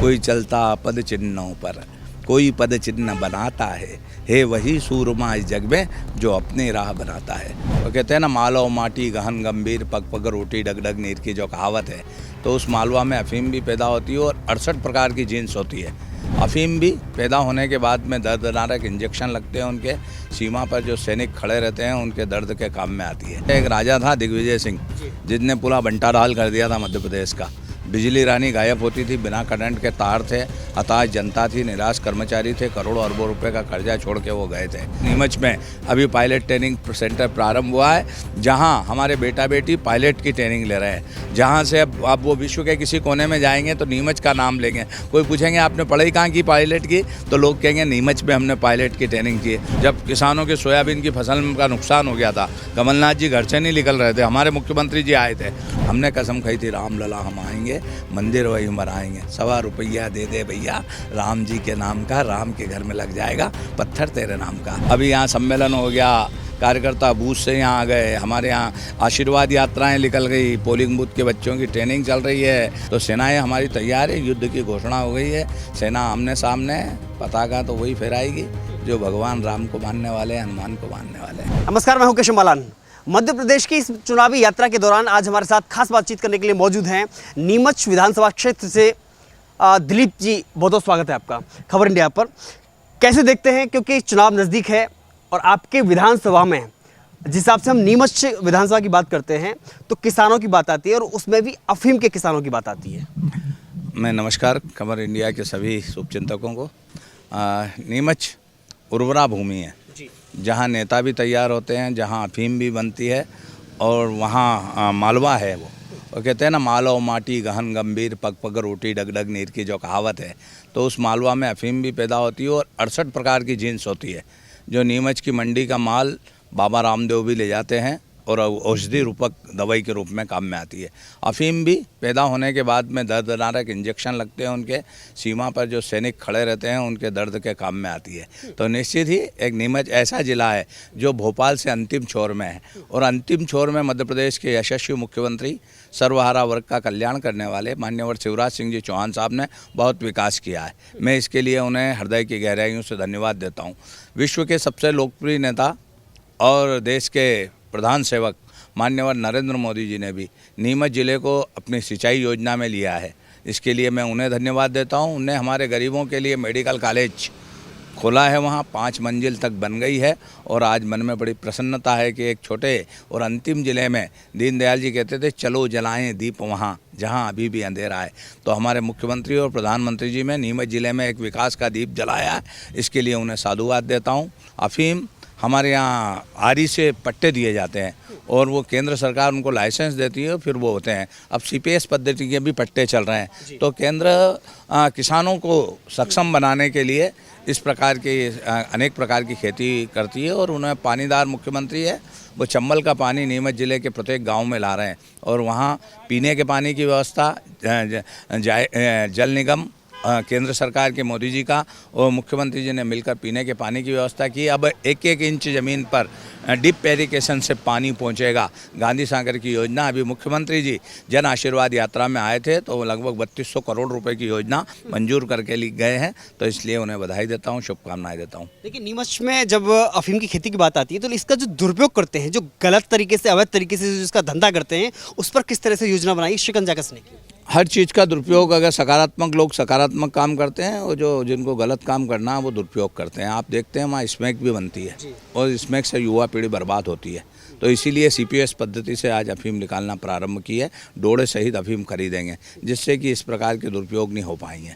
कोई चलता पद चिन्हों पर, कोई पद चिन्ह बनाता है वही सूरमा इस जग में जो अपनी राह बनाता है। वो कहते हैं ना, मालो माटी गहन गंभीर पग पग रोटी डग डग नीर की जो कहावत है, तो उस मालवा में अफीम भी पैदा होती है और 68 प्रकार की जीन्स होती है। अफीम भी पैदा होने के बाद में दर्दनाक इंजेक्शन लगते हैं उनके, सीमा पर जो सैनिक खड़े रहते हैं उनके दर्द के काम में आती है। एक राजा था दिग्विजय सिंह, जिसने पूरा बंटाढाल कर दिया था मध्य प्रदेश का। बिजली रानी गायब होती थी, बिना करंट के तार थे, हताश जनता थी, निराश कर्मचारी थे, करोड़ों अरबों रुपए का कर्जा छोड़ के वो गए थे। नीमच में अभी पायलट ट्रेनिंग सेंटर प्रारंभ हुआ है, जहां हमारे बेटा बेटी पायलट की ट्रेनिंग ले रहे हैं, जहां से अब वो विश्व के किसी कोने में जाएंगे तो नीमच का नाम लेंगे। कोई पूछेंगे आपने पढ़ाई कहाँ की पायलट की, तो लोग कहेंगे नीमच में हमने पायलट की ट्रेनिंग की। जब किसानों के सोयाबीन की फसल का नुकसान हो गया था, कमलनाथ जी घर से नहीं निकल रहे थे, हमारे मुख्यमंत्री जी आए थे, हमने कसम खाई थी, राम लला हम आएंगे, मंदिर वही बनाएंगे, ₹1.25 दे दे भैया राम जी के नाम का, राम के घर में लग जाएगा पत्थर तेरे नाम का। अभी यहाँ सम्मेलन हो गया, कार्यकर्ता बूथ से यहाँ आ गए, हमारे यहाँ आशीर्वाद यात्राएं निकल गई, पोलिंग बूथ के बच्चों की ट्रेनिंग चल रही है, तो सेनाएं हमारी तैयार है, युद्ध की घोषणा हो गई है, सेना आमने सामने, पताका तो वही फहराएगी जो भगवान राम को मानने वाले हैं, हनुमान को मानने वाले हैं। नमस्कार, मैं हूं केशव मालान। मध्य प्रदेश की इस चुनावी यात्रा के दौरान आज हमारे साथ खास बातचीत करने के लिए मौजूद हैं नीमच विधानसभा क्षेत्र से दिलीप जी। बहुत बहुत स्वागत है आपका खबर इंडिया पर। कैसे देखते हैं, क्योंकि चुनाव नज़दीक है और आपके विधानसभा में जिस हिसाब से हम नीमच विधानसभा की बात करते हैं तो किसानों की बात आती है और उसमें भी अफीम के किसानों की बात आती है। मैं नमस्कार खबर इंडिया के सभी शुभचिंतकों को। नीमच उर्वरा भूमि है, जहाँ नेता भी तैयार होते हैं, जहाँ अफीम भी बनती है और वहाँ मालवा है। वो कहते हैं ना, मालो माटी गहन गंभीर पग पग रोटी डग डग नीर की जो कहावत है, तो उस मालवा में अफीम भी पैदा होती है और 68 प्रकार की जीन्स होती है, जो नीमच की मंडी का माल बाबा रामदेव भी ले जाते हैं और औषधि रूपक दवाई के रूप में काम में आती है। अफीम भी पैदा होने के बाद में दर्दनाक इंजेक्शन लगते हैं उनके, सीमा पर जो सैनिक खड़े रहते हैं उनके दर्द के काम में आती है। तो निश्चित ही एक नीमच ऐसा ज़िला है जो भोपाल से अंतिम छोर में है, और अंतिम छोर में मध्य प्रदेश के यशस्वी मुख्यमंत्री, सर्वहारा वर्ग का कल्याण करने वाले माननीय शिवराज सिंह जी चौहान साहब ने बहुत विकास किया है। मैं इसके लिए उन्हें हृदय की गहराइयों से धन्यवाद देता हूँ। विश्व के सबसे लोकप्रिय नेता और देश के प्रधान सेवक माननीय नरेंद्र मोदी जी ने भी नीमच ज़िले को अपनी सिंचाई योजना में लिया है, इसके लिए मैं उन्हें धन्यवाद देता हूं। उन्हें हमारे गरीबों के लिए मेडिकल कॉलेज खोला है, वहां 5 मंजिल तक बन गई है, और आज मन में बड़ी प्रसन्नता है कि एक छोटे और अंतिम ज़िले में, दीनदयाल जी कहते थे चलो जलाएं दीप वहां जहां अभी भी अंधेरा है, तो हमारे मुख्यमंत्री और प्रधानमंत्री जी ने नीमच ज़िले में एक विकास का दीप जलाया है, इसके लिए उन्हें साधुवाद देता हूँ। अफीम हमारे यहाँ आरी से पट्टे दिए जाते हैं और वो केंद्र सरकार उनको लाइसेंस देती है, फिर वो होते हैं। अब CPS पद्धति के भी पट्टे चल रहे हैं, तो केंद्र किसानों को सक्षम बनाने के लिए इस प्रकार की अनेक प्रकार की खेती करती है, और उन्हें पानीदार मुख्यमंत्री है, वो चंबल का पानी नीमच ज़िले के प्रत्येक गांव में ला रहे हैं, और वहाँ पीने के पानी की व्यवस्था जल निगम केंद्र सरकार के मोदी जी का और मुख्यमंत्री जी ने मिलकर पीने के पानी की व्यवस्था की। अब 1-1 इंच ज़मीन पर डिप इरिगेशन से पानी पहुंचेगा। गांधी सागर की योजना, अभी मुख्यमंत्री जी जन आशीर्वाद यात्रा में आए थे तो लगभग 3200 करोड़ रुपए की योजना मंजूर करके लिए गए हैं, तो इसलिए उन्हें बधाई देता हूं, शुभकामनाएं देता हूं। लेकिन नीमच में जब अफीम की खेती की बात आती है तो इसका जो दुरुपयोग करते हैं, जो गलत तरीके से, अवैध तरीके से जिसका धंधा करते हैं, उस पर किस तरह से योजना बनाई शिकंजा कसने की? हर चीज़ का दुरुपयोग, अगर सकारात्मक लोग सकारात्मक काम करते हैं, और जो जिनको गलत काम करना है वो दुरुपयोग करते हैं। आप देखते हैं वहाँ स्मैक भी बनती है और स्मैक से युवा पीढ़ी बर्बाद होती है, तो इसीलिए CPS पद्धति से आज अफीम निकालना प्रारंभ की है। डोड़े सहित अफीम खरीदेंगे, जिससे कि इस प्रकार के दुरुपयोग नहीं हो पाएंगे।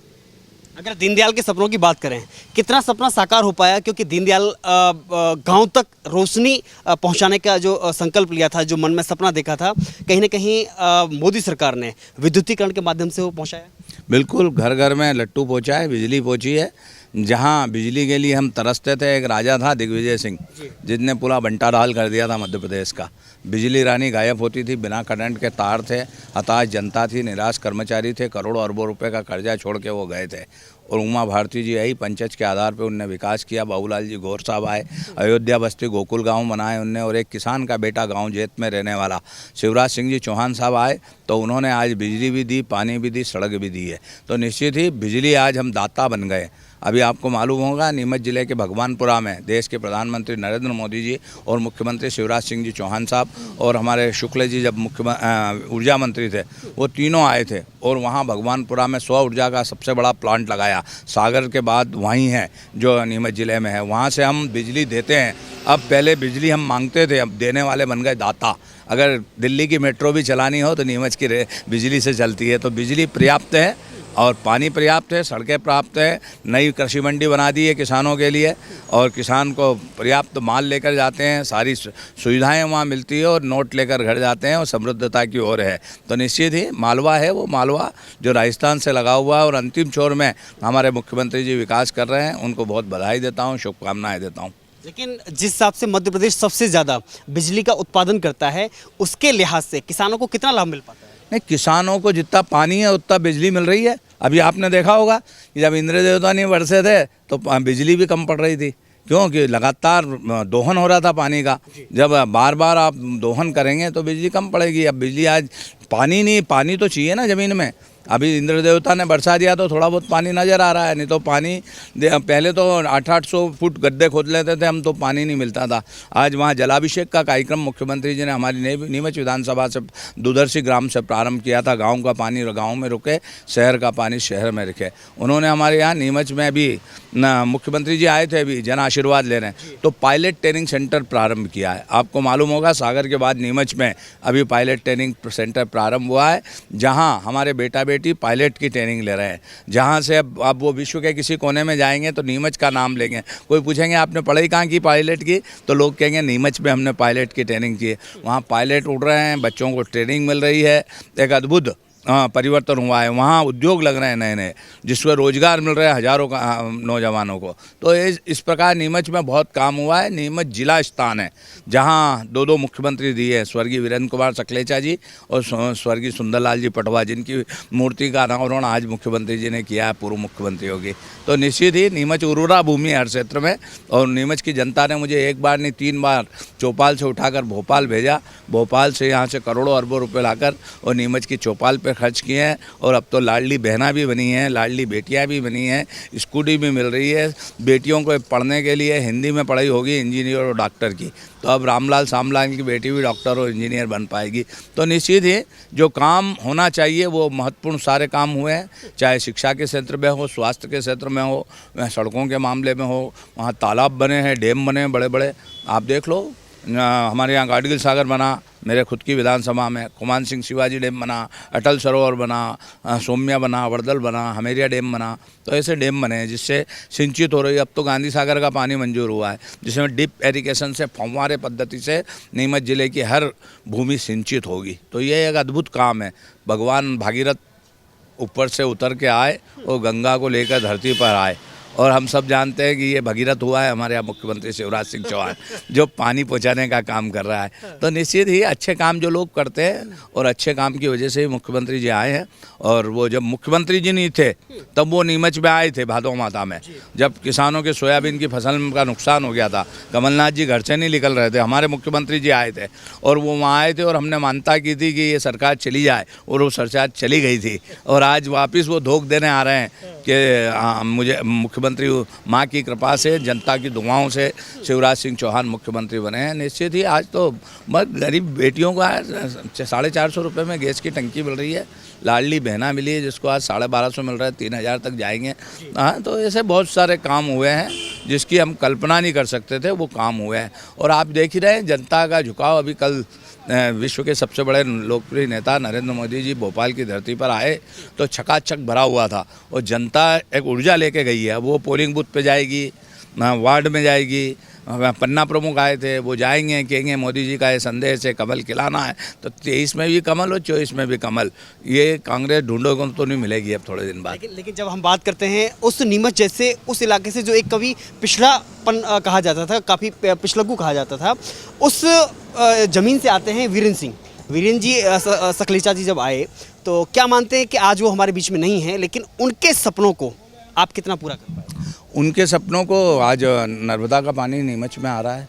अगर दीनदयाल के सपनों की बात करें, कितना सपना साकार हो पाया? क्योंकि दीनदयाल गांव तक रोशनी पहुंचाने का जो संकल्प लिया था, जो मन में सपना देखा था, कहीं ना कहीं मोदी सरकार ने विद्युतीकरण के माध्यम से वो पहुंचाया। बिल्कुल, घर घर में लट्टू पहुंचा है, बिजली पहुंची है। जहाँ बिजली के लिए हम तरसते थे, एक राजा था दिग्विजय सिंह, जिसने पूरा बंटाढाल कर दिया था मध्य प्रदेश का। बिजली रानी गायब होती थी, बिना करंट के तार थे, हताश जनता थी, निराश कर्मचारी थे, करोड़ों अरबों रुपए का कर्जा छोड़ के वो गए थे। और उमा भारती जी आई, पंचायत के आधार पे उनने विकास किया। बाबूलाल जी गौर साहब आए, अयोध्या बस्ती गोकुल गांव बनाए उनने। और एक किसान का बेटा गांव जेत में रहने वाला शिवराज सिंह जी चौहान साहब आए, तो उन्होंने आज बिजली भी दी, पानी भी दी, सड़क भी दी है। तो निश्चित ही बिजली आज हम दाता बन गए। अभी आपको मालूम होगा, नीमच जिले के भगवानपुरा में देश के प्रधानमंत्री नरेंद्र मोदी जी और मुख्यमंत्री शिवराज सिंह जी चौहान साहब और हमारे शुक्ल जी जब ऊर्जा मंत्री थे, वो तीनों आए थे और वहाँ भगवानपुरा में सौर ऊर्जा का सबसे बड़ा प्लांट लगाया। सागर के बाद वहीं है जो नीमच जिले में है, वहाँ से हम बिजली देते हैं। अब पहले बिजली हम मांगते थे, अब देने वाले बन गए दाता। अगर दिल्ली की मेट्रो भी चलानी हो तो नीमच की बिजली से चलती है। तो बिजली पर्याप्त है और पानी पर्याप्त है, सड़कें प्राप्त है, नई कृषि मंडी बना दी है किसानों के लिए और किसान को पर्याप्त माल लेकर जाते हैं, सारी सुविधाएं वहाँ मिलती है और नोट लेकर घर जाते हैं और समृद्धता की ओर है। तो निश्चित ही मालवा है, वो मालवा जो राजस्थान से लगा हुआ है और अंतिम छोर में हमारे मुख्यमंत्री जी विकास कर रहे हैं, उनको बहुत बधाई देता हूँ, शुभकामनाएँ देता हूँ। लेकिन जिस हिसाब से मध्य प्रदेश सबसे ज़्यादा बिजली का उत्पादन करता है, उसके लिहाज से किसानों को कितना लाभ मिल पाता है? नहीं, किसानों को जितना पानी है उतना बिजली मिल रही है। अभी आपने देखा होगा कि जब इंद्र देवता नहीं बरसे थे तो बिजली भी कम पड़ रही थी, क्योंकि लगातार दोहन हो रहा था पानी का। जब बार बार आप दोहन करेंगे तो बिजली कम पड़ेगी। अब बिजली आज पानी तो चाहिए ना ज़मीन में। अभी इंद्र देवता ने बरसा दिया तो थोड़ा बहुत पानी नज़र आ रहा है, नहीं तो पानी पहले तो 800-800 फुट गड्ढे खोद लेते थे हम, तो पानी नहीं मिलता था। आज वहाँ जलाभिषेक का कार्यक्रम मुख्यमंत्री जी ने हमारी नीमच विधानसभा से दूरदर्शी ग्राम से प्रारंभ किया था। गांव का पानी गांव में रुके, शहर का पानी शहर में रखे। उन्होंने हमारे यहाँ नीमच में भी मुख्यमंत्री जी आए थे अभी जन आशीर्वाद लेने, तो पायलट ट्रेनिंग सेंटर प्रारंभ किया है। आपको मालूम होगा सागर के बाद नीमच में अभी पायलट ट्रेनिंग सेंटर प्रारंभ हुआ है, जहाँ हमारे बेटा बेटी पायलट की ट्रेनिंग ले रहे हैं। जहाँ से अब वो विश्व के किसी कोने में जाएंगे तो नीमच का नाम लेंगे। कोई पूछेंगे आपने पढ़ाई कहाँ की पायलट की, तो लोग कहेंगे नीमच में हमने पायलट की ट्रेनिंग की है। वहाँ पायलट उड़ रहे हैं, बच्चों को ट्रेनिंग मिल रही है, एक अद्भुत परिवर्तन हुआ है। वहाँ उद्योग लग रहे हैं नए नए, जिससे रोजगार मिल रहा है हज़ारों का नौजवानों को। तो इस प्रकार नीमच में बहुत काम हुआ है। नीमच जिला स्थान है जहाँ दो मुख्यमंत्री दिए हैं, स्वर्गीय वीरेंद्र कुमार सकलेचा जी और स्वर्गीय सुंदरलाल जी पटवा, जिनकी मूर्ति का अनावरण आज मुख्यमंत्री जी ने किया है पूर्व मुख्यमंत्रियों की। तो निश्चित ही नीमच उर्वरा भूमि है हर क्षेत्र में। और नीमच की जनता ने मुझे एक बार नहीं 3 बार चौपाल से उठाकर भोपाल भेजा, भोपाल से यहाँ से करोड़ों अरबों रुपये लाकर और नीमच की चौपाल पे खर्च किए हैं। और अब तो लाडली बहना भी बनी हैं, लाडली बेटियां भी बनी हैं, स्कूटी भी मिल रही है। बेटियों को पढ़ने के लिए हिंदी में पढ़ाई होगी इंजीनियर और डॉक्टर की, तो अब रामलाल सामलाल की बेटी भी डॉक्टर और इंजीनियर बन पाएगी। तो निश्चित ही जो काम होना चाहिए वो महत्वपूर्ण सारे काम हुए हैं, चाहे शिक्षा के क्षेत्र में हो, स्वास्थ्य के क्षेत्र में हो, सड़कों के मामले में हो। वहाँ तालाब बने हैं, डैम बने हैं बड़े बड़े, आप देख लो। हमारे यहाँ गाडगिल सागर बना, मेरे खुद की विधानसभा में कुमान सिंह शिवाजी डैम बना, अटल सरोवर बना, सोम्या बना, वर्दल बना, हमेरिया डैम बना। तो ऐसे डैम बने हैं जिससे सिंचित हो रही है। अब तो गांधी सागर का पानी मंजूर हुआ है, जिसमें डिप एरिगेशन से फव्वारे पद्धति से नीमच जिले की हर भूमि सिंचित होगी। तो ये एक अद्भुत काम है। भगवान भागीरथ ऊपर से उतर के आए और गंगा को लेकर धरती पर आए, और हम सब जानते हैं कि ये भगीरथ हुआ है हमारे यहाँ मुख्यमंत्री शिवराज सिंह चौहान, जो पानी पहुँचाने का काम कर रहा है। तो निश्चित ही अच्छे काम जो लोग करते हैं और अच्छे काम की वजह से ही मुख्यमंत्री जी आए हैं। और वो जब मुख्यमंत्री जी नहीं थे तब वो नीमच में आए थे भादो माता में, जब किसानों के सोयाबीन की फसल का नुकसान हो गया था। कमलनाथ जी घर से नहीं निकल रहे थे, हमारे मुख्यमंत्री जी आए थे और वो वहाँ आए थे और हमने मान्यता की थी कि ये सरकार चली जाए, और वो सरकार चली गई थी। और आज वापस वो धोख देने आ रहे हैं कि मुझे मुख्यमंत्री माँ की कृपा से, जनता की दुआओं से शिवराज सिंह चौहान मुख्यमंत्री बने हैं। निश्चित ही आज तो गरीब बेटियों को 450 रुपये में गैस की टंकी मिल रही है, लाडली बहना मिली है जिसको आज 1250 मिल रहा है, 3000 तक जाएंगे। हाँ, तो ऐसे बहुत सारे काम हुए हैं जिसकी हम कल्पना नहीं कर सकते थे, वो काम हुए हैं। और आप देख ही रहे हैं जनता का झुकाव। अभी कल विश्व के सबसे बड़े लोकप्रिय नेता नरेंद्र मोदी जी भोपाल की धरती पर आए तो छकाछक भरा हुआ था, और जनता एक ऊर्जा लेके गई है। वो पोलिंग बूथ पे जाएगी, वार्ड में जाएगी, पन्ना प्रमुख आए थे, वो जाएंगे, कहेंगे मोदी जी का ये संदेश है कमल खिलाना है, तो 23 में भी कमल और 24 में भी कमल। ये कांग्रेस ढूंढोगे तो नहीं मिलेगी अब थोड़े दिन बाद। लेकिन जब हम बात करते हैं उस नीमच जैसे उस इलाके से जो एक कभी पिछड़ापन कहा जाता था, काफ़ी पिछलग्गू कहा जाता था, उस ज़मीन से आते हैं वीरेंद्र सिंह। वीरेंद्र जी सकलेचा जी जब आए तो क्या मानते हैं कि आज वो हमारे बीच में नहीं है, लेकिन उनके सपनों को आप कितना पूरा कर पाए? उनके सपनों को आज नर्मदा का पानी नीमच में आ रहा है।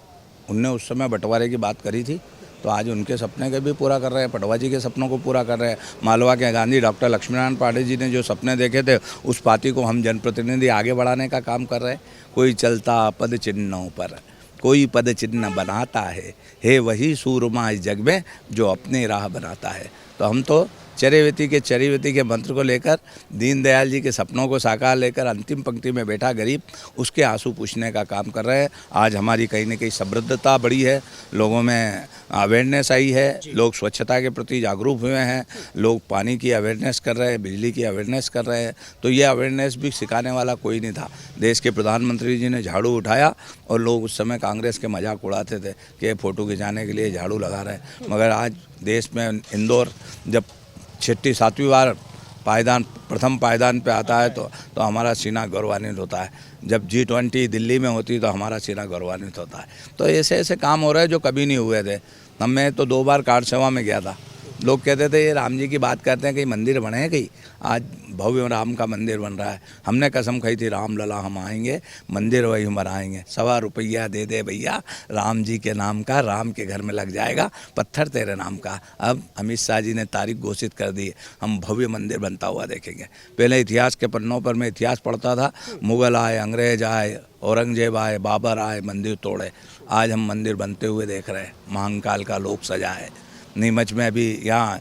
उनने उस समय बंटवारे की बात करी थी, तो आज उनके सपने के भी पूरा कर रहे हैं, पटवा जी के सपनों को पूरा कर रहे हैं। मालवा के गांधी डॉक्टर लक्ष्मीनारायण पांडे जी ने जो सपने देखे थे, उस पार्टी को हम जनप्रतिनिधि आगे बढ़ाने का काम कर रहे हैं। कोई चलता पद चिन्हों पर, कोई पद चिन्ह बनाता है वही सूरमा इस जग में जो अपनी राह बनाता है। तो हम तो चरैवेती के मंत्र को लेकर, दीनदयाल जी के सपनों को साकार लेकर, अंतिम पंक्ति में बैठा गरीब उसके आंसू पूछने का काम कर रहे हैं। आज हमारी कहीं न कहीं समृद्धता बढ़ी है, लोगों में अवेयरनेस आई है, लोग स्वच्छता के प्रति जागरूक हुए हैं, लोग पानी की अवेयरनेस कर रहे हैं, बिजली की अवेयरनेस कर रहे हैं। तो ये अवेयरनेस भी सिखाने वाला कोई नहीं था। देश के प्रधानमंत्री जी ने झाड़ू उठाया और लोग उस समय कांग्रेस के मजाक उड़ाते थे कि फ़ोटो खिंचाने के लिए झाड़ू लगा रहे हैं। मगर आज देश में इंदौर जब 6-7वीं बार प्रथम पायदान पे आता है तो हमारा सीना गौरवान्वित होता है। जब G20 दिल्ली में होती तो हमारा सीना गौरवान्वित होता है। तो ऐसे ऐसे काम हो रहे हैं जो कभी नहीं हुए थे। मैं तो 2 बार कार सेवा में गया था। लोग कहते थे ये राम जी की बात करते हैं, कहीं मंदिर बने हैं, कहीं आज भव्य राम का मंदिर बन रहा है। हमने कसम खाई थी राम लला हम आएंगे, मंदिर वही बनाएंगे। ₹1.25 रुपया दे दे भैया राम जी के नाम का, राम के घर में लग जाएगा पत्थर तेरे नाम का। अब अमित शाह जी ने तारीख घोषित कर दी, हम भव्य मंदिर बनता हुआ देखेंगे। पहले इतिहास के पन्नों पर मैं इतिहास पढ़ता था, मुग़ल आए, अंग्रेज आए, औरंगजेब आए, बाबर आए, मंदिर तोड़े। आज हम मंदिर बनते हुए देख रहे हैं। महाकाल का लोक सजा है नीमच में। अभी यहाँ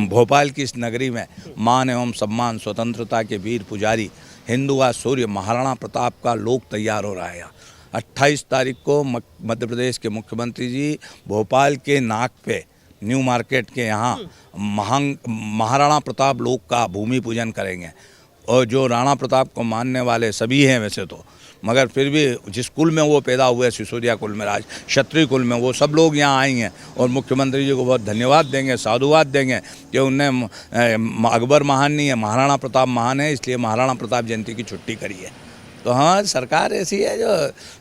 भोपाल की इस नगरी में मान एवं सम्मान स्वतंत्रता के वीर पुजारी हिंदुआ सूर्य महाराणा प्रताप का लोक तैयार हो रहा है। यहाँ 28 तारीख को मध्य प्रदेश के मुख्यमंत्री जी भोपाल के नाक पे न्यू मार्केट के यहाँ महाराणा प्रताप लोक का भूमि पूजन करेंगे। और जो राणा प्रताप को मानने वाले सभी हैं वैसे तो, मगर फिर भी जिस कुल में वो पैदा हुए, सिसोदिया कुल में, राज क्षत्रिय कुल में, वो सब लोग यहाँ आएंगे और मुख्यमंत्री जी को बहुत धन्यवाद देंगे, साधुवाद देंगे कि उनने अकबर महान नहीं है, महाराणा प्रताप महान है, इसलिए महाराणा प्रताप जयंती की छुट्टी करी है। तो हाँ, सरकार ऐसी है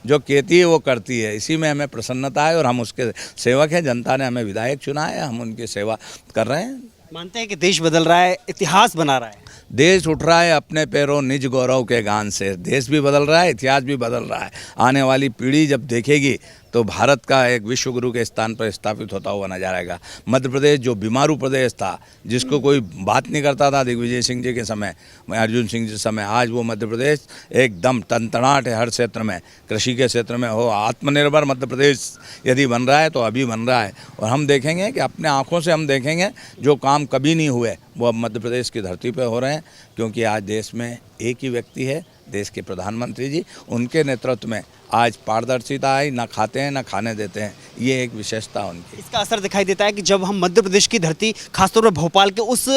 जो कहती है वो करती है। इसी में हमें प्रसन्नता है और हम उसके सेवक हैं। जनता ने हमें विधायक चुना है, हम उनकी सेवा कर रहे हैं। मानते हैं कि देश बदल रहा है, इतिहास बना रहा है। देश उठ रहा है अपने पैरों निज गौरव के गान से। देश भी बदल रहा है, इतिहास भी बदल रहा है। आने वाली पीढ़ी जब देखेगी तो भारत का एक विश्व गुरु के स्थान पर स्थापित होता हुआ नजर आएगा। मध्य प्रदेश जो बीमारू प्रदेश था, जिसको कोई बात नहीं करता था दिग्विजय सिंह जी के समय, अर्जुन सिंह जी के समय, आज वो मध्य प्रदेश एकदम तनतनाट है हर क्षेत्र में। कृषि के क्षेत्र में हो, आत्मनिर्भर मध्य प्रदेश यदि बन रहा है तो अभी बन रहा है। और हम देखेंगे कि अपने आँखों से हम देखेंगे जो काम कभी नहीं हुए वो अब मध्य प्रदेश की धरती पर हो रहे हैं। क्योंकि आज देश में एक ही व्यक्ति है, देश के प्रधानमंत्री जी। उनके नेतृत्व में आज पारदर्शिता आई, ना खाते हैं ना खाने देते हैं। ये एक विशेषता उनकी। इसका असर दिखाई देता है कि जब हम मध्य प्रदेश की धरती, खासतौर पर भोपाल के उस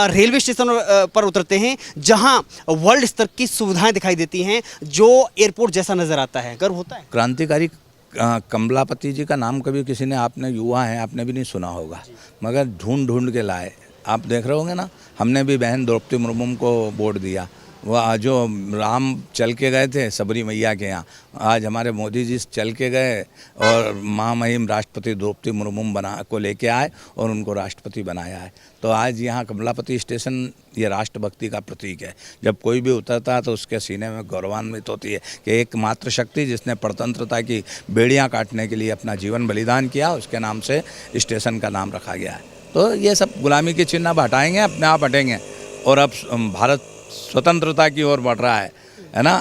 रेलवे स्टेशन पर उतरते हैं जहां वर्ल्ड स्तर की सुविधाएं दिखाई देती हैं, जो एयरपोर्ट जैसा नजर आता है। गर्व होता है। क्रांतिकारी कमलापति जी का नाम कभी किसी ने, आपने युवा हैं, आपने भी नहीं सुना होगा, मगर ढूंढ ढूंढ के लाए। आप देख रहे होंगे ना, हमने भी बहन द्रौपदी मुर्मू को वोट दिया। वह जो राम चल के गए थे सबरी मैया के यहाँ, आज हमारे मोदी जी चल के गए और महामहिम राष्ट्रपति द्रौपदी मुर्मू को लेके आए और उनको राष्ट्रपति बनाया है। तो आज यहाँ कमलापति स्टेशन ये राष्ट्रभक्ति का प्रतीक है। जब कोई भी उतरता है तो उसके सीने में गौरवान्वित होती है कि एक मात्र शक्ति जिसने परतंत्रता की बेड़ियाँ काटने के लिए अपना जीवन बलिदान किया, उसके नाम से स्टेशन का नाम रखा गया है। तो ये सब गुलामी के चिन्ह अब हटाएंगे, अपने आप हटेंगे। और अब भारत स्वतंत्रता की ओर बढ़ रहा है ना।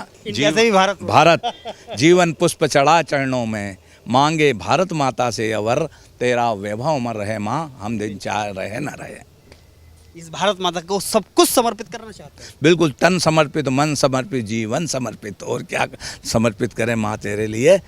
भारत जीवन पुष्प चढ़ा चरणों में, मांगे भारत माता से अवर, तेरा वैभव अमर रहे माँ, हम दिन चाह रहे न रहे। इस भारत माता को सब कुछ समर्पित करना चाहते हैं। बिल्कुल, तन समर्पित, मन समर्पित, जीवन समर्पित, और क्या समर्पित करें माँ तेरे लिए।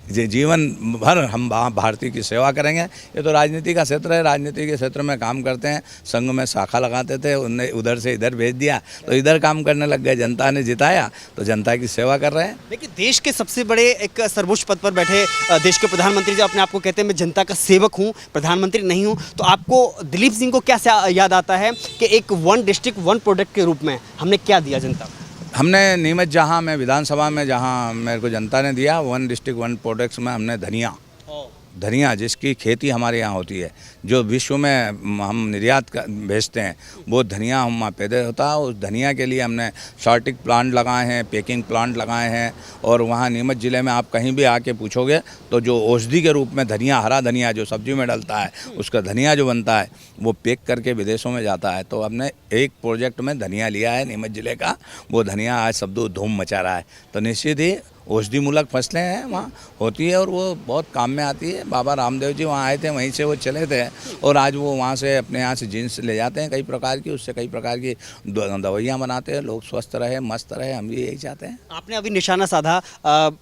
जीवन भर हम भारतीय की सेवा करेंगे। ये तो राजनीति का क्षेत्र है, राजनीति के क्षेत्र में काम करते हैं। संघ में शाखा लगाते थे, उन्हें उधर से इधर भेज दिया तो इधर काम करने लग गए। जनता ने जिताया तो जनता की सेवा कर रहे हैं। देखिए, देश के सबसे बड़े एक सर्वोच्च पद पर बैठे देश के प्रधानमंत्री जो अपने आप को कहते हैं मैं जनता का सेवक हूँ, प्रधानमंत्री नहीं हूँ, तो आपको दिलीप सिंह को क्या याद आता है कि एक वन डिस्ट्रिक्ट वन प्रोडक्ट के रूप में हमने क्या दिया जनता को? हमने नीमच, जहाँ मैं विधानसभा में जहाँ मेरे को जनता ने दिया, वन डिस्ट्रिक्ट वन प्रोडक्ट्स में हमने धनिया जिसकी खेती हमारे यहाँ होती है, जो विश्व में हम निर्यात भेजते हैं, वो धनिया हम वहाँ पैदा होता है। उस धनिया के लिए हमने सॉर्टिंग प्लांट लगाए हैं, पैकिंग प्लांट लगाए हैं। और वहाँ नीमच ज़िले में आप कहीं भी आके पूछोगे तो जो औषधि के रूप में धनिया, हरा धनिया जो सब्जी में डलता है, उसका धनिया जो बनता है वो पैक करके विदेशों में जाता है। तो हमने एक प्रोजेक्ट में धनिया लिया है नीमच ज़िले का, वो धनिया आज सब धूम मचा रहा है। तो निश्चित ही औषधि मूलक फसलें हैं वहाँ होती है और वो बहुत काम में आती है। बाबा रामदेव जी वहाँ आए थे, वहीं से वो चले थे और आज वो वहाँ से अपने यहाँ से जीन्स ले जाते हैं कई प्रकार की, उससे कई प्रकार की दवाइयाँ बनाते हैं। लोग स्वस्थ रहे, मस्त रहे, हम भी यही चाहते हैं। आपने अभी निशाना साधा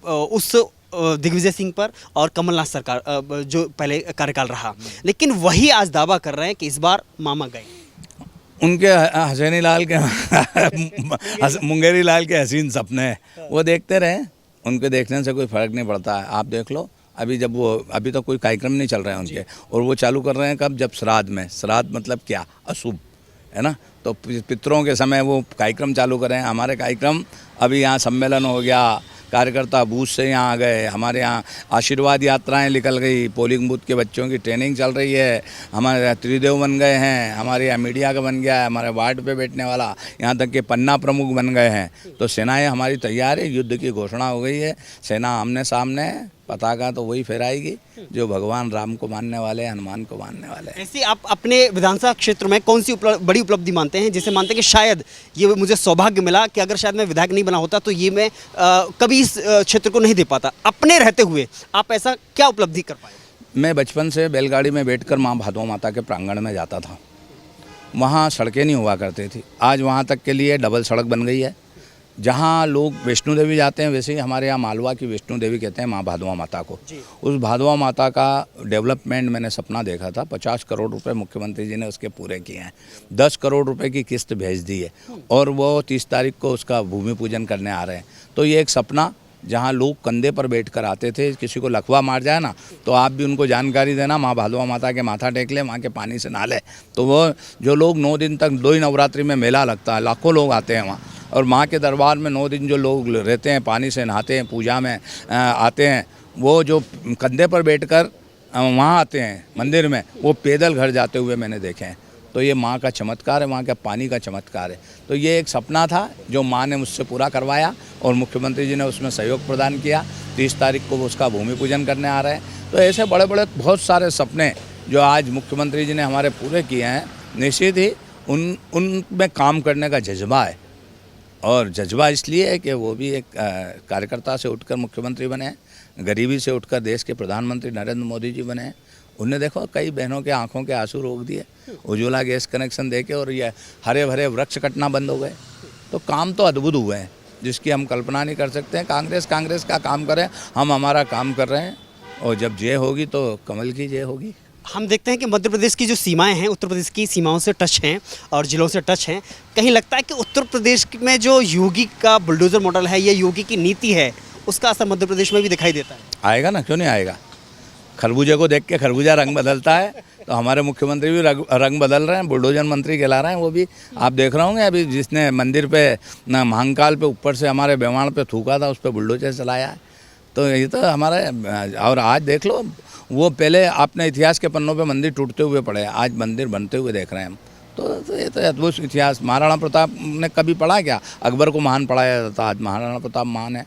उस दिग्विजय सिंह पर और कमलनाथ सरकार जो पहले कार्यकाल रहा, लेकिन वही आज दावा कर रहे हैं कि इस बार मामा गए। उनके हसैनी लाल के मुंगेरी लाल के हसीन सपने वो देखते रहे, उनके देखने से कोई फ़र्क नहीं पड़ता है। आप देख लो, अभी तो कोई कार्यक्रम नहीं चल रहे हैं उनके, और वो चालू कर रहे हैं कब? जब श्राद्ध में। श्राद्ध मतलब क्या? अशुभ है ना। तो पितरों के समय वो कार्यक्रम चालू करें। हमारे कार्यक्रम अभी यहाँ सम्मेलन हो गया, कार्यकर्ता बूथ से यहाँ आ गए, हमारे यहाँ आशीर्वाद यात्राएं निकल गई, पोलिंग बूथ के बच्चों की ट्रेनिंग चल रही है, हमारे यहाँ त्रिदेव बन गए हैं, हमारे यहाँ मीडिया का बन गया है, हमारे वार्ड पे बैठने वाला, यहाँ तक कि पन्ना प्रमुख बन गए हैं। तो सेनाएं हमारी तैयार है, युद्ध की घोषणा हो गई है, सेना आमने सामने है, पताका तो वही फहराएगी जो भगवान राम को मानने वाले, हनुमान को मानने वाले। ऐसे आप अपने विधानसभा क्षेत्र में कौन सी बड़ी उपलब्धि मानते हैं, जिसे मानते हैं कि शायद ये मुझे सौभाग्य मिला कि अगर शायद मैं विधायक नहीं बना होता तो ये मैं कभी इस क्षेत्र को नहीं दे पाता? अपने रहते हुए आप ऐसा क्या उपलब्धि कर पाए? मैं बचपन से बैलगाड़ी में बैठकर माँ भादवा माता के प्रांगण में जाता था। वहाँ सड़कें नहीं हुआ करती थी, आज वहाँ तक के लिए डबल सड़क बन गई है। जहाँ लोग वैष्णो देवी जाते हैं, वैसे ही हमारे यहाँ मालवा की वैष्णो देवी कहते हैं माँ भादवा माता को। उस भादवा माता का डेवलपमेंट मैंने सपना देखा था। 50 करोड़ रुपए मुख्यमंत्री जी ने उसके पूरे किए हैं। 10 करोड़ रुपए की किस्त भेज दी है और वो 30 तारीख को उसका भूमि पूजन करने आ रहे हैं। तो ये एक सपना, जहाँ लोग कंधे पर बैठकर आते थे, किसी को लकवा मार जाए ना तो आप भी उनको जानकारी देना, माँ भादवा माता के माथा टेक ले, माँ के पानी से नहा ले। तो वो जो लोग 9 दिन तक, 2 ही नवरात्रि में मेला लगता है, लाखों लोग आते हैं वहाँ, और माँ के दरबार में 9 दिन जो लोग रहते हैं, पानी से नहाते हैं, पूजा में आते हैं, वो जो कंधे पर बैठकर वहाँ आते हैं मंदिर में, वो पैदल घर जाते हुए मैंने देखे हैं। तो ये माँ का चमत्कार है, माँ के पानी का चमत्कार है। तो ये एक सपना था जो माँ ने मुझसे पूरा करवाया और मुख्यमंत्री जी ने उसमें सहयोग प्रदान किया। 30 तारीख को उसका भूमि पूजन करने आ रहे हैं। तो ऐसे बड़े बड़े बहुत सारे सपने जो आज मुख्यमंत्री जी ने हमारे पूरे किए हैं, निश्चित ही उनमें काम करने का जज्बा है। और जज्बा इसलिए है कि वो भी एक कार्यकर्ता से उठकर मुख्यमंत्री बने हैं, गरीबी से उठकर देश के प्रधानमंत्री नरेंद्र मोदी जी बने हैं। उन्हें देखो कई बहनों के आंखों के आंसू रोक दिए, उज्ज्वला गैस कनेक्शन देके, और ये हरे भरे वृक्ष कटना बंद हो गए। तो काम तो अद्भुत हुए हैं जिसकी हम कल्पना नहीं कर सकते हैं। कांग्रेस का काम करें, हम हमारा काम कर रहे हैं, और जब जय होगी तो कमल की जय होगी। हम देखते हैं कि मध्य प्रदेश की जो सीमाएं हैं उत्तर प्रदेश की सीमाओं से टच हैं और जिलों से टच हैं। कहीं लगता है कि उत्तर प्रदेश में जो योगी का बुलडोजर मॉडल है, ये योगी की नीति है, उसका असर मध्य प्रदेश में भी दिखाई देता है? आएगा ना, क्यों नहीं आएगा। खरबूजे को देख के खरबूजा रंग बदलता है, तो हमारे मुख्यमंत्री भी रंग बदल रहे हैं, बुलडोजर मंत्री कहला रहे हैं। वो भी आप देख रहे होंगे, अभी जिसने मंदिर पे महाकाल पे ऊपर से हमारे बेवाण पे थूका था, उस पर बुलडोजर चलाया है। तो ये तो हमारे, और आज देख लो, वो पहले आपने इतिहास के पन्नों पे मंदिर टूटते हुए पड़े, आज मंदिर बनते हुए देख रहे हैं हम। तो ये तो अद्भुत इतिहास। महाराणा प्रताप ने कभी पढ़ा क्या? अकबर को महान पढ़ाया जाता, आज महाराणा प्रताप महान है,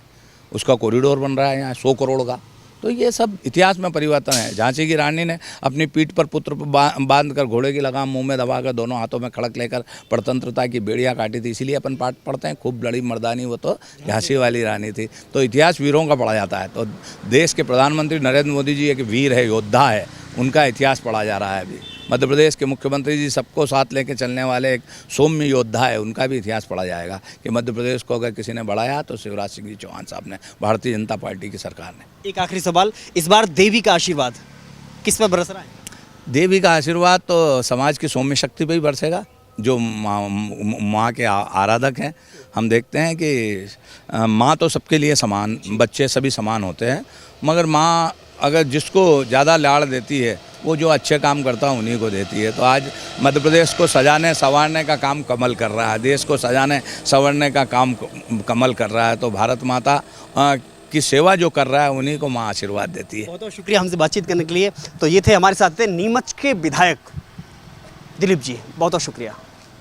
उसका कॉरिडोर बन रहा है यहाँ 100 करोड़ का। तो ये सब इतिहास में परिवर्तन है। झांसी की रानी ने अपनी पीठ पर पुत्र बांध कर, घोड़े की लगाम मुंह में दबाकर, दोनों हाथों में खड़क लेकर स्वतंत्रता की बेड़ियाँ काटी थी। इसीलिए अपन पाठ पढ़ते हैं, खूब लड़ी मर्दानी, वो तो झांसी वाली रानी थी। तो इतिहास वीरों का पढ़ा जाता है। तो देश के प्रधानमंत्री नरेंद्र मोदी जी एक वीर है, योद्धा है, उनका इतिहास पढ़ा जा रहा है अभी मध्य प्रदेश के मुख्यमंत्री जी सबको साथ लेके चलने वाले एक सौम्य योद्धा है, उनका भी इतिहास पढ़ा जाएगा कि मध्य प्रदेश को अगर किसी ने बढ़ाया तो शिवराज सिंह जी चौहान साहब ने, भारतीय जनता पार्टी की सरकार ने। एक आखिरी सवाल, इस बार देवी का आशीर्वाद किस पर बरस रहा है? देवी का आशीर्वाद तो समाज की सौम्य शक्ति पे ही बरसेगा, जो माँ के आराधक हैं। हम देखते हैं कि माँ तो सबके लिए समान, बच्चे सभी समान होते हैं, मगर माँ अगर जिसको ज़्यादा लाड़ देती है वो जो अच्छे काम करता है उन्हीं को देती है। तो आज मध्य प्रदेश को सजाने संवारने का काम कमल कर रहा है, देश को सजाने संवरने का काम कमल कर रहा है। तो भारत माता की सेवा जो कर रहा है उन्हीं को माँ आशीर्वाद देती है। बहुत बहुत शुक्रिया हमसे बातचीत करने के लिए। तो ये थे हमारे साथ नीमच के विधायक दिलीप जी, बहुत बहुत शुक्रिया।